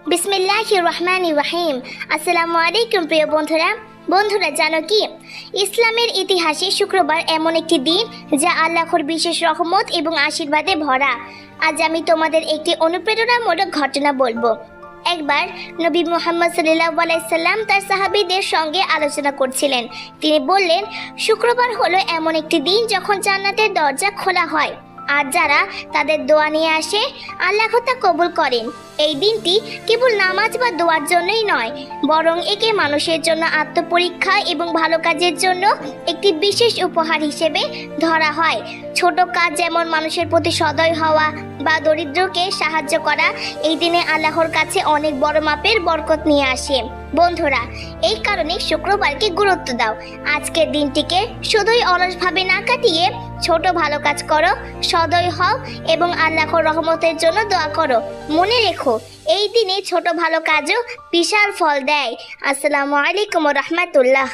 বিসমিল্লাহির রহমানির রহিম। আসসালামু আলাইকুম প্রিয় বন্ধুরা জানো কি ইসলামের ইতিহাসে শুক্রবার এমন একটি দিন যা আল্লাহর বিশেষ রহমত এবং আশীর্বাদে ভরা। আজ আমি তোমাদের একটি অনুপ্রেরণামূলক ঘটনা বলবো। একবার নবী মুহাম্মদ সাল্লাল্লাহু আলাইহি সাল্লাম তার সাহাবীদের সঙ্গে আলোচনা করছিলেন। তিনি বললেন, শুক্রবার হলো এমন একটি দিন যখন জান্নাতের দরজা খোলা হয়, আর যারা তাদের দোয়া নিয়ে আসে আল্লাহ তা কবুল করেন। এই দিনটি কেবল নামাজ বা দোয়ার জন্যই নয়, বরং একে মানুষের জন্য আত্মপরীক্ষা এবং ভালো কাজের জন্য একটি বিশেষ উপহার হিসেবে ধরা হয়। ছোট কাজ যেমন মানুষের প্রতি সদয় হওয়া বা দরিদ্রকে সাহায্য করা এই দিনে আল্লাহর কাছে অনেক বড় মাপের বরকত নিয়ে আসে। বন্ধুরা, এই কারণে শুক্রবারকে গুরুত্ব দাও। আজকের দিনটিকে শুধুই অলসভাবে না কাটিয়ে ছোট ভালো কাজ করো, সদয় হও এবং আল্লাহর রহমতের জন্য দোয়া করো। মনে রেখো, এই দিনে ছোট ভালো কাজও বিশাল ফল দেয়। আসসালামু আলাইকুম ওয়া রাহমাতুল্লাহ।